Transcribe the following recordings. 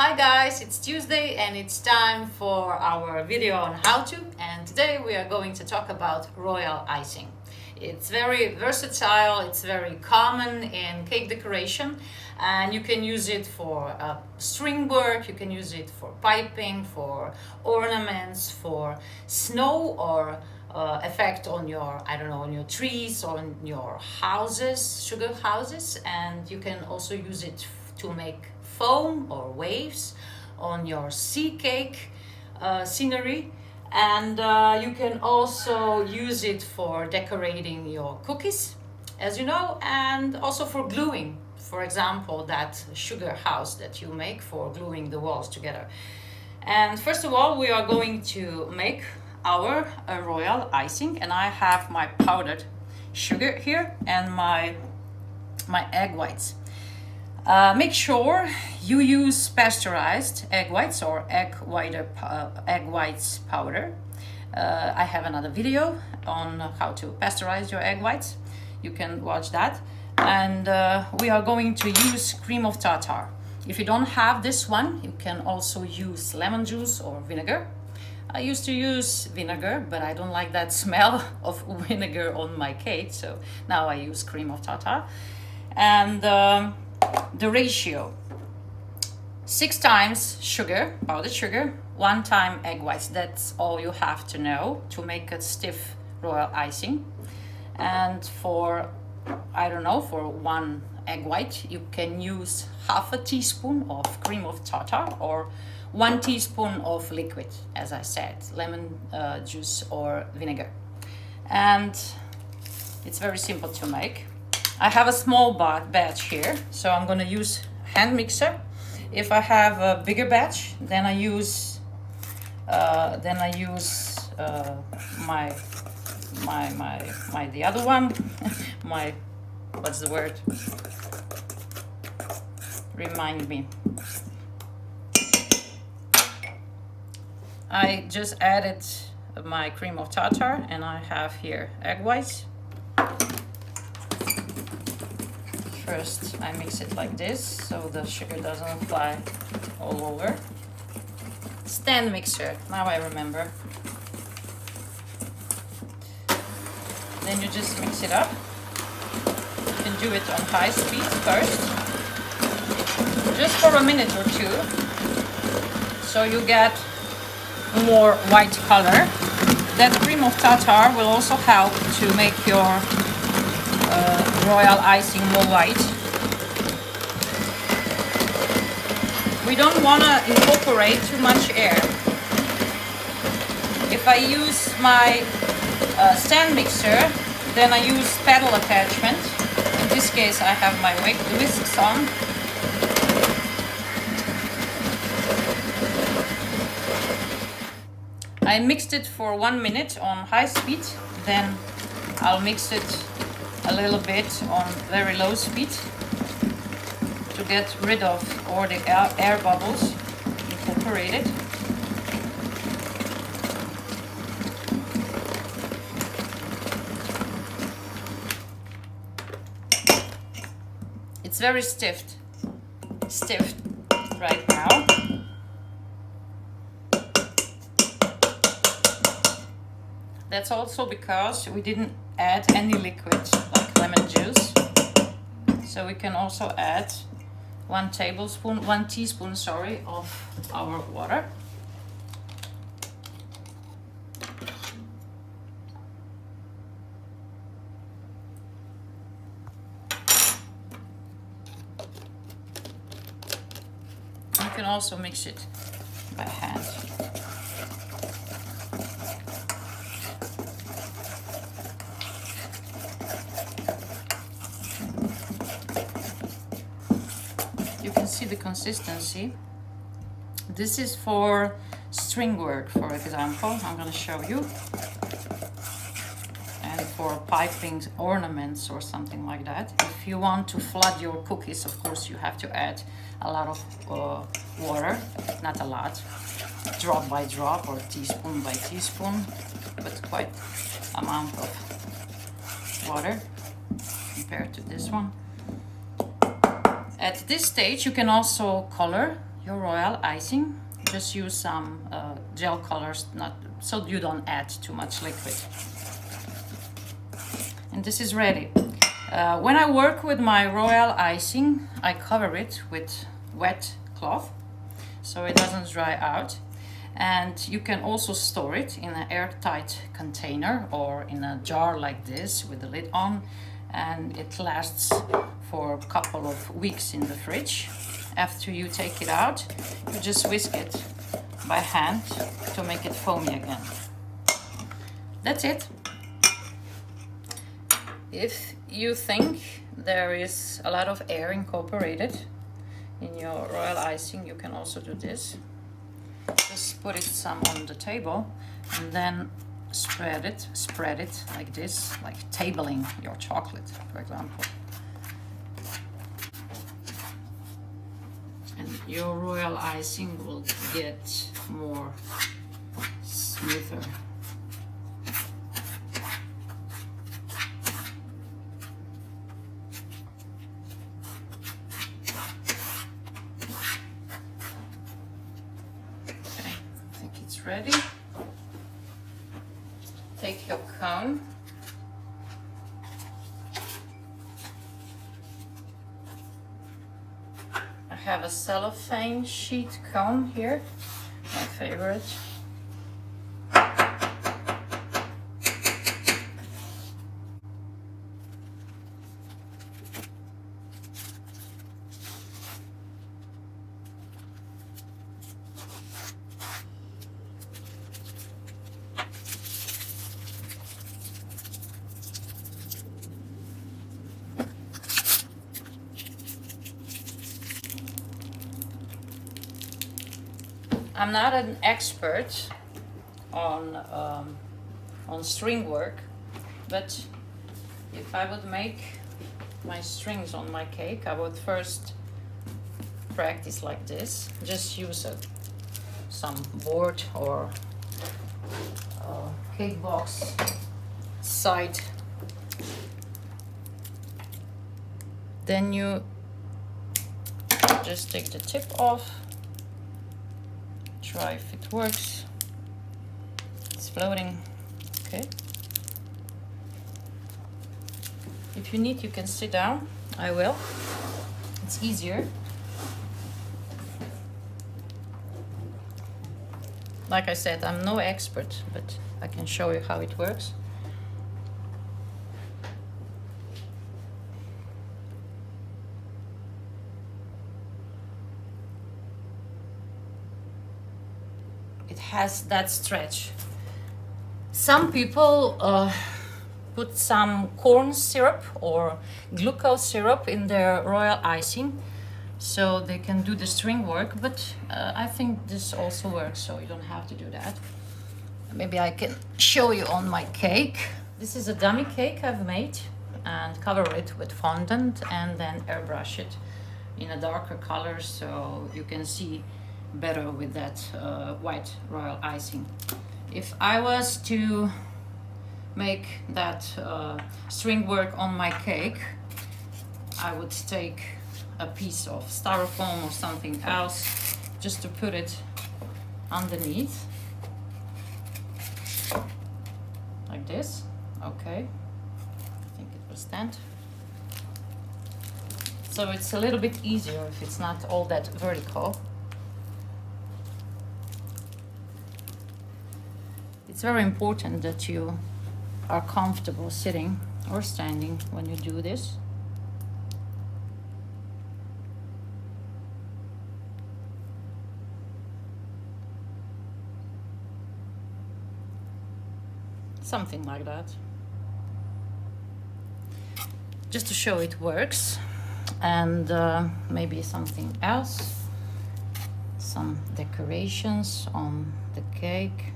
Hi guys, it's Tuesday and it's time for our video on how to, and today we are going to talk about royal icing. It's very versatile, it's very common in cake decoration, and you can use it for string work, you can use it for piping, for ornaments, for snow or effect on your, I don't know, on your trees or on your houses, sugar houses, and you can also use it to make foam or waves on your sea cake scenery, and you can also use it for decorating your cookies, as you know, and also for gluing, for example, that sugar house that you make for gluing the walls together. And first of all, we are going to make our royal icing, and I have my powdered sugar here and my egg whites. Make sure you use pasteurized egg whites or egg whites powder. I have another video on how to pasteurize your egg whites. You can watch that. And we are going to use cream of tartar. If you don't have this one, you can also use lemon juice or vinegar. I used to use vinegar, but I don't like that smell of vinegar on my cake, so now I use cream of tartar. And the ratio: 6 times sugar, powdered sugar, 1 time egg whites. That's all you have to know to make a stiff royal icing. And for, I don't know, for 1 egg white, you can use half a teaspoon of cream of tartar or 1 teaspoon of liquid, as I said, lemon juice or vinegar. And it's very simple to make. I have a small batch here, so I'm going to use hand mixer. If I have a bigger batch, then I use my the other one, my, what's the word? Remind me. I just added my cream of tartar, and I have here egg whites. First, I mix it like this so the sugar doesn't fly all over. Stand mixer, now I remember. Then you just mix it up. You can do it on high speed first, just for a minute or two, so you get more white color. That cream of tartar will also help to make your royal icing more white. We don't want to incorporate too much air. If I use my stand mixer, then I use pedal attachment. In this case, I have my whisks on. I mixed it for 1 minute on high speed, then I'll mix it a little bit on very low speed to get rid of all the air bubbles incorporated. It's very stiff right now. That's also because we didn't add any liquid like lemon juice. So we can also add 1 teaspoon, sorry, of our water. You can also mix it by hand. You can see the consistency. This is for string work, for example. I'm going to show you. And for piping ornaments or something like that. If you want to flood your cookies, of course, you have to add a lot of water. Not a lot. Drop by drop or teaspoon by teaspoon. But quite amount of water compared to this one. At this stage, you can also color your royal icing. Just use some gel colors, not so you don't add too much liquid. And this is ready. When I work with my royal icing, I cover it with wet cloth so it doesn't dry out. And you can also store it in an airtight container or in a jar like this with the lid on, and it lasts for a couple of weeks in the fridge. After you take it out, you just whisk it by hand to make it foamy again. That's it. If you think there is a lot of air incorporated in your royal icing, you can also do this. Just put it some on the table and then spread it like this, like tabling your chocolate, for example. And your royal icing will get more smoother. Ready? Take your cone. I have a cellophane sheet cone here, my favorite. I'm not an expert on string work, but if I would make my strings on my cake, I would first practice like this. Just use some board or cake box side. Then you just take the tip off. Try if it works. It's floating. Okay. If you need, you can sit down. I will. It's easier. Like I said, I'm no expert, but I can show you how it works. It has that stretch. Some people put some corn syrup or glucose syrup in their royal icing so they can do the string work, but I think this also works, so you don't have to do that. Maybe I can show you on my cake. This is a dummy cake I've made, and cover it with fondant and then airbrush it in a darker color so you can see better with that white royal icing. If I was to make that string work on my cake, I would take a piece of styrofoam or something else just to put it underneath like this. Okay, I think it will stand. So it's a little bit easier if it's not all that vertical. It's very important that you are comfortable sitting or standing when you do this. Something like that. Just to show it works. And maybe something else. Some decorations on the cake.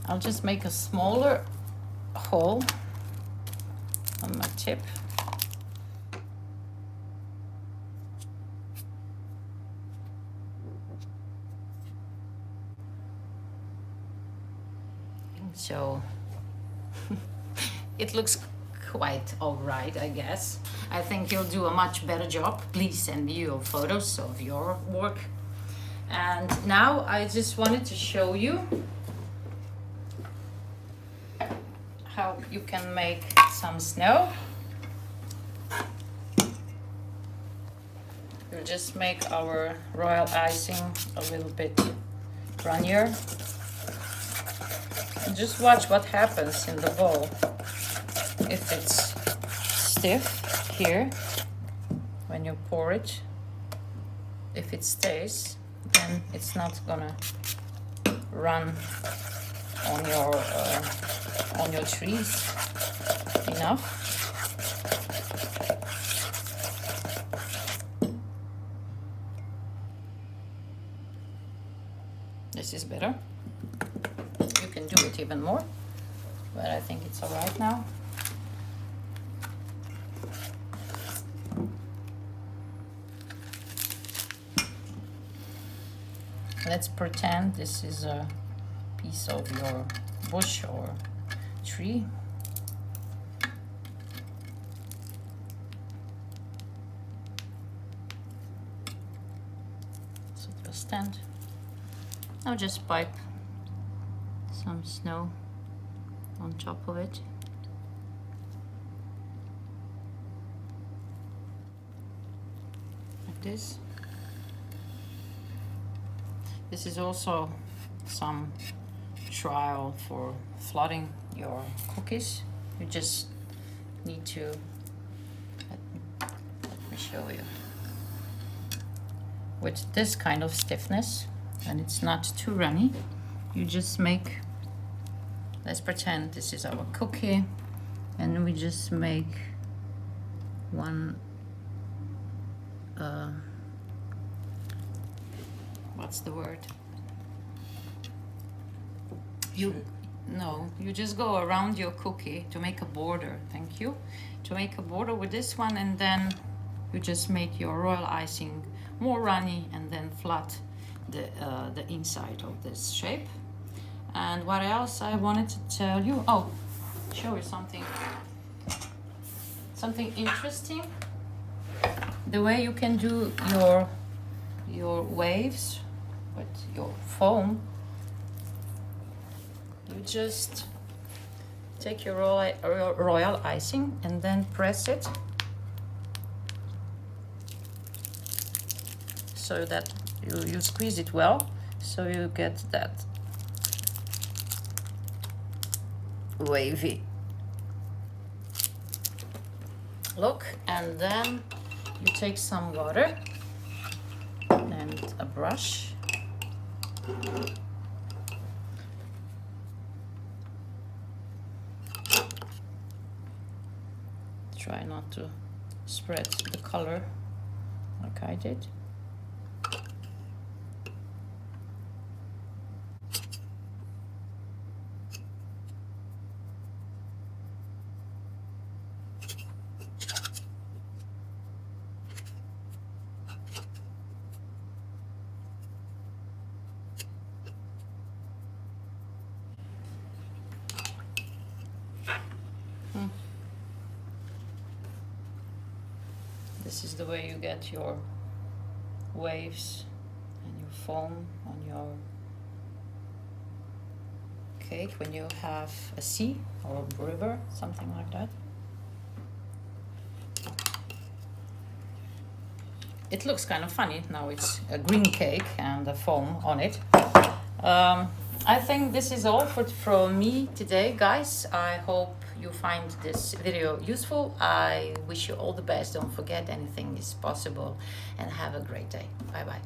I'll just make a smaller hole on my tip. So it looks quite all right, I guess. I think you'll do a much better job. Please send me your photos of your work. And now I just wanted to show you how you can make some snow. We'll just make our royal icing a little bit runnier. And just watch what happens in the bowl. If it's stiff here when you pour it, if it stays, then it's not gonna run on your trees enough. This is better. You can do it even more, but I think it's all right now. Let's pretend this is a piece of your bush or tree. So it will stand. Now just pipe some snow on top of it. Like this. This is also some trial for flooding your cookies. You just need to, let me show you. With this kind of stiffness, and it's not too runny, you just make, let's pretend this is our cookie, and we just make one, what's the word? You just go around your cookie to make a border. Thank you. To make a border with this one, and then you just make your royal icing more runny, and then flat the inside of this shape. And what else I wanted to tell you? Oh, show you something interesting. The way you can do your waves with your foam. You just take your royal icing and then press it so that you squeeze it well, so you get that wavy look. And then you take some water and a brush. Try not to spread the color like I did. This is the way you get your waves and your foam on your cake when you have a sea or a river, something like that. It looks kind of funny. Now it's a green cake and a foam on it. I think this is all from me today, guys. I hope you find this video useful. I wish you all the best. Don't forget, anything is possible, and have a great day. Bye bye.